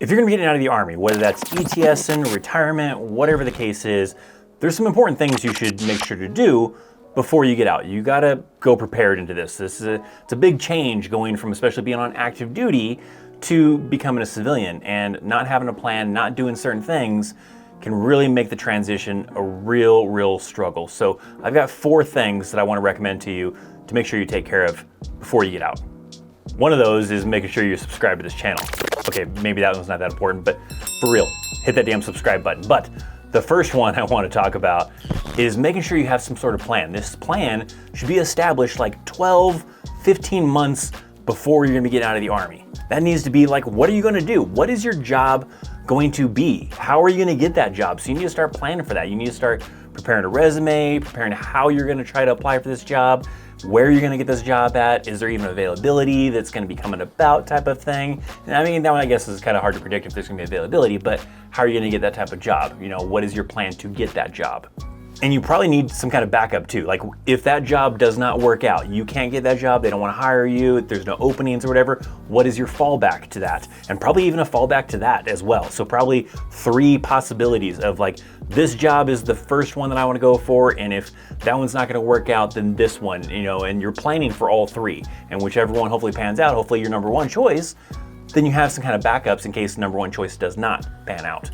If you're gonna be getting out of the Army, whether that's ETSing, retirement, whatever the case is, there's some important things you should make sure to do before you get out. You gotta go prepared into this. It's a big change going from especially being on active duty to becoming a civilian, and not having a plan, not doing certain things can really make the transition a real struggle. So I've got 4 things that I wanna recommend to you to make sure you take care of before you get out. One of those is making sure you're subscribed to this channel. Okay, maybe that one's not that important, but for real, hit that damn subscribe button. But the first one I want to talk about is making sure you have some sort of plan. This plan should be established like 12, 15 months before you're gonna be getting out of the Army. That needs to be like, what are you gonna do? What is your job going to be? How are you gonna get that job? So you need to start planning for that. You need to start preparing a resume, preparing how you're gonna try to apply for this job, where you're gonna get this job at, is there even availability that's gonna be coming about type of thing. And I mean, that one I guess is kind of hard to predict if there's gonna be availability, but how are you gonna get that type of job? You know, what is your plan to get that job? And you probably need some kind of backup too. Like if that job does not work out, you can't get that job, they don't wanna hire you, there's no openings or whatever, what is your fallback to that? And probably even a fallback to that as well. So probably 3 possibilities of like, this job is the first one that I wanna go for, and if that one's not gonna work out, then this one, you know, and you're planning for all 3. And whichever one hopefully pans out, hopefully your number 1 choice, then you have some kind of backups in case the number 1 choice does not pan out.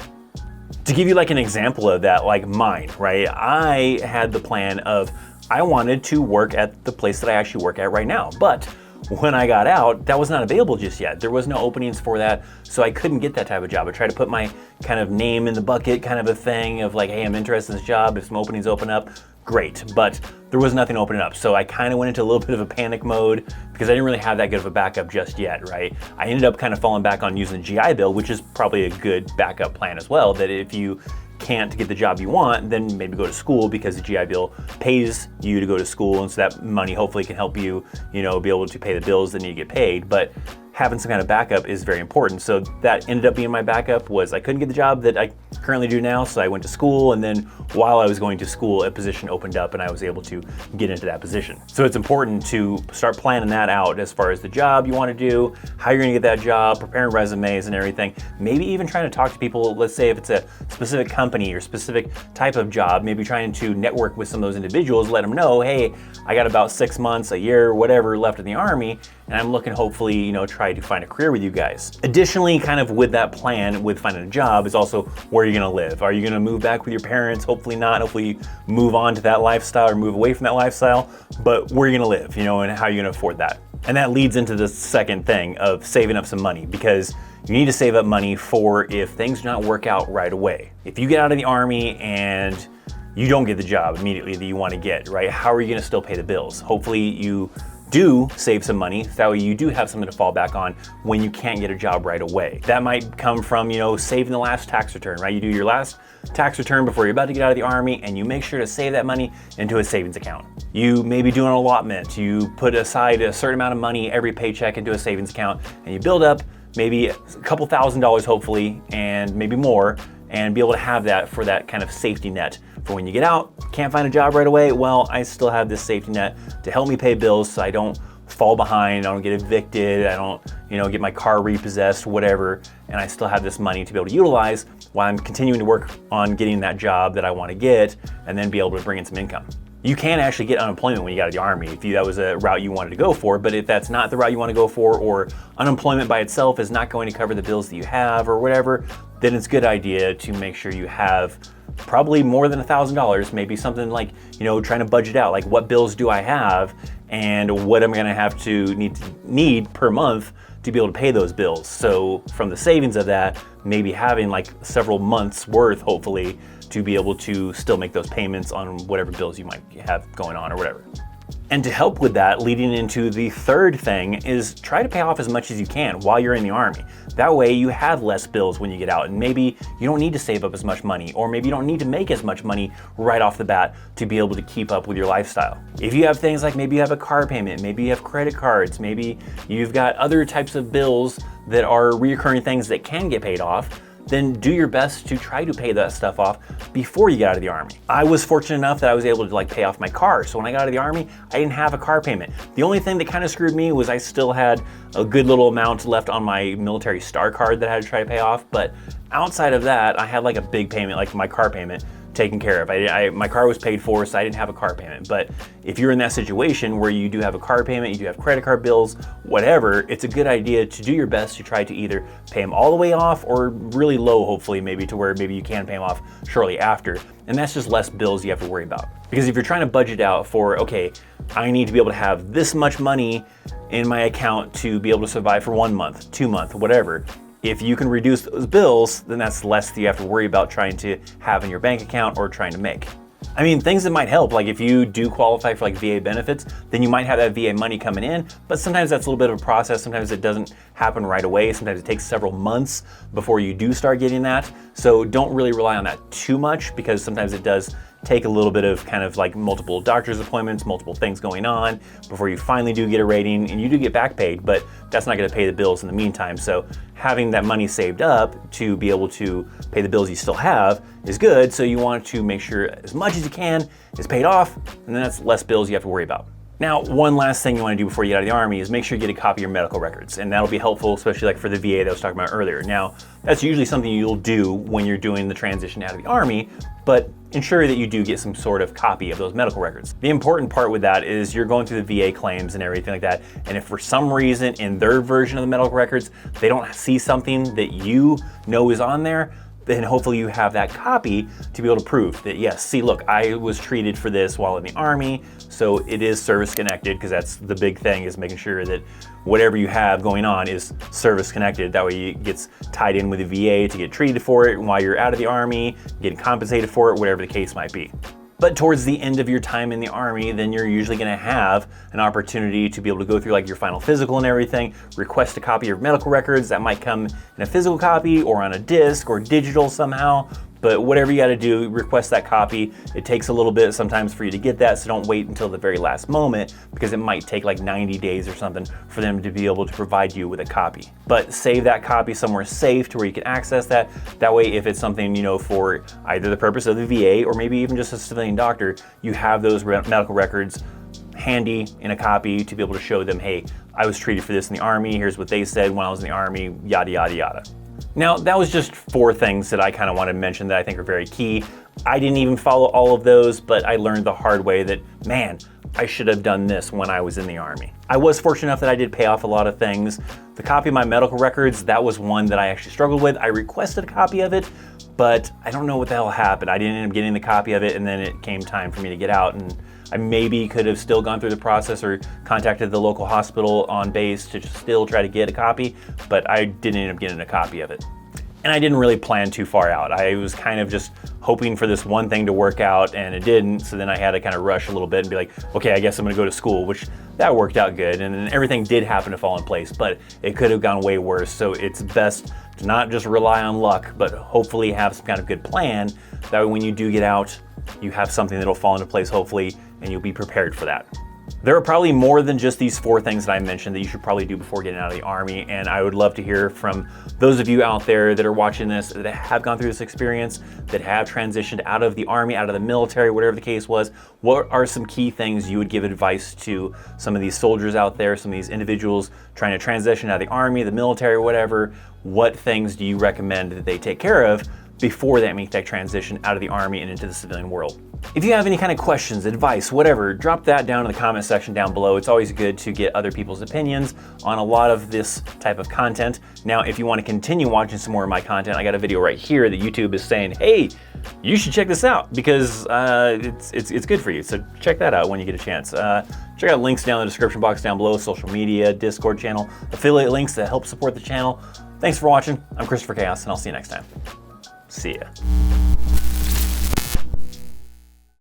To give you like an example of that, like mine, right? I had the plan of, I wanted to work at the place that I actually work at right now. But when I got out, that was not available just yet. There was no openings for that, so I couldn't get that type of job. I tried to put my kind of name in the bucket kind of a thing of like, hey, I'm interested in this job. If some openings open up, great. But there was nothing opening up. So I kind of went into a little bit of a panic mode because I didn't really have that good of a backup just yet, right? I ended up kind of falling back on using the GI Bill, which is probably a good backup plan as well, that if you can't get the job you want, then maybe go to school because the GI Bill pays you to go to school, and so that money hopefully can help you, you know, be able to pay the bills that need to get paid. But having some kind of backup is very important. So that ended up being my backup. Was I couldn't get the job that I currently do now, so I went to school, and then while I was going to school, a position opened up and I was able to get into that position. So it's important to start planning that out as far as the job you want to do, how you're gonna get that job, preparing resumes and everything. Maybe even trying to talk to people, let's say if it's a specific company or specific type of job, maybe trying to network with some of those individuals, let them know, hey, I got about 6 months, a year, whatever left in the Army, and I'm looking hopefully, you know, try to find a career with you guys. Additionally, kind of with that plan, with finding a job, is also where you're gonna live. Are you gonna move back with your parents? Hopefully not. Hopefully you move on to that lifestyle or move away from that lifestyle, but where are you gonna live, you know, and how are you gonna afford that? And that leads into the second thing of saving up some money, because you need to save up money for if things do not work out right away. If you get out of the Army and you don't get the job immediately that you wanna get, right? How are you gonna still pay the bills? Hopefully you do save some money, so that way you do have something to fall back on when you can't get a job right away. That might come from, you know, saving the last tax return, right? You do your last tax return before you're about to get out of the Army, and you make sure to save that money into a savings account. You maybe do an allotment, you put aside a certain amount of money every paycheck into a savings account, and you build up maybe a couple $1,000s hopefully, and maybe more, and be able to have that for that kind of safety net for when you get out, can't find a job right away. Well, I still have this safety net to help me pay bills so I don't fall behind, I don't get evicted, I don't, you know, get my car repossessed, whatever, and I still have this money to be able to utilize while I'm continuing to work on getting that job that I want to get, and then be able to bring in some income. You can actually get unemployment when you got out of the Army if that was a route you wanted to go for, but if that's not the route you want to go for, or unemployment by itself is not going to cover the bills that you have or whatever, then it's a good idea to make sure you have probably more than $1,000, maybe something like, you know, trying to budget out, like what bills do I have and what am I gonna have to need per month to be able to pay those bills. So from the savings of that, maybe having like several months worth, hopefully, to be able to still make those payments on whatever bills you might have going on or whatever. And to help with that, leading into the third thing is try to pay off as much as you can while you're in the Army. That way you have less bills when you get out, and maybe you don't need to save up as much money, or maybe you don't need to make as much money right off the bat to be able to keep up with your lifestyle. If you have things like maybe you have a car payment, maybe you have credit cards, maybe you've got other types of bills that are reoccurring things that can get paid off, then do your best to try to pay that stuff off before you get out of the Army. I was fortunate enough that I was able to pay off my car. So when I got out of the Army, I didn't have a car payment. The only thing that kind of screwed me was I still had a good little amount left on my military star card that I had to try to pay off. But outside of that, I had a big payment, like my car payment, taken care of. My car was paid for, so I didn't have a car payment. But if you're in that situation where you do have a car payment, you do have credit card bills, whatever, it's a good idea to do your best to try to either pay them all the way off or really low, hopefully, maybe to where maybe you can pay them off shortly after. And that's just less bills you have to worry about. Because if you're trying to budget out for, okay, I need to be able to have this much money in my account to be able to survive for 1 month, 2 months, whatever. If you can reduce those bills, then that's less that you have to worry about trying to have in your bank account or trying to make. I mean, things that might help, like if you do qualify for VA benefits, then you might have that VA money coming in, but sometimes that's a little bit of a process. Sometimes it doesn't happen right away. Sometimes it takes several months before you do start getting that. So don't really rely on that too much, because sometimes it does take a little bit of multiple doctor's appointments, multiple things going on before you finally do get a rating, and you do get back paid, but that's not gonna pay the bills in the meantime. So having that money saved up to be able to pay the bills you still have is good. So you want to make sure as much as you can is paid off, and then that's less bills you have to worry about. Now, one last thing you want to do before you get out of the Army is make sure you get a copy of your medical records, and that'll be helpful, especially for the VA that I was talking about earlier. Now, that's usually something you'll do when you're doing the transition out of the Army, but ensure that you do get some sort of copy of those medical records. The important part with that is you're going through the VA claims and everything like that, and if for some reason in their version of the medical records, they don't see something that you know is on there, then hopefully you have that copy to be able to prove that, yes, see, look, I was treated for this while in the Army, so it is service connected, because that's the big thing, is making sure that whatever you have going on is service connected. That way it gets tied in with the VA to get treated for it while you're out of the Army, getting compensated for it, whatever the case might be. But towards the end of your time in the Army, then you're usually gonna have an opportunity to be able to go through your final physical and everything, request a copy of your medical records. That might come in a physical copy or on a disc or digital somehow, but whatever you gotta do, request that copy. It takes a little bit sometimes for you to get that, so don't wait until the very last moment, because it might take 90 days or something for them to be able to provide you with a copy. But save that copy somewhere safe to where you can access that. That way, if it's something, for either the purpose of the VA or maybe even just a civilian doctor, you have those medical records handy in a copy to be able to show them, hey, I was treated for this in the Army, here's what they said when I was in the Army, yada, yada, yada. Now, that was just 4 things that I kind of wanted to mention that I think are very key. I didn't even follow all of those, but I learned the hard way that, man, I should have done this when I was in the Army. I was fortunate enough that I did pay off a lot of things. The copy of my medical records, that was one that I actually struggled with. I requested a copy of it, but I don't know what the hell happened. I didn't end up getting the copy of it, and then it came time for me to get out, and I maybe could have still gone through the process or contacted the local hospital on base to still try to get a copy, but I didn't end up getting a copy of it. And I didn't really plan too far out. I was kind of just hoping for this one thing to work out, and it didn't, so then I had to kind of rush a little bit and be like, okay, I guess I'm gonna go to school, which that worked out good, and then everything did happen to fall in place, but it could have gone way worse, so it's best to not just rely on luck, but hopefully have some kind of good plan. That way when you do get out, you have something that'll fall into place, hopefully, and you'll be prepared for that. There are probably more than just these 4 things that I mentioned that you should probably do before getting out of the Army, and I would love to hear from those of you out there that are watching this, that have gone through this experience, that have transitioned out of the Army, out of the military, whatever the case was. What are some key things you would give advice to some of these soldiers out there, some of these individuals trying to transition out of the Army, the military, whatever? What things do you recommend that they take care of before they make that transition out of the Army and into the civilian world? If you have any kind of questions, advice, whatever, drop that down in the comment section down below. It's always good to get other people's opinions on a lot of this type of content. Now, if you want to continue watching some more of my content, I got a video right here that YouTube is saying, hey, you should check this out, because it's good for you. So check that out when you get a chance. Check out links down in the description box down below, social media, Discord channel, affiliate links that help support the channel. Thanks for watching. I'm Christopher Chaos, and I'll see you next time. See ya.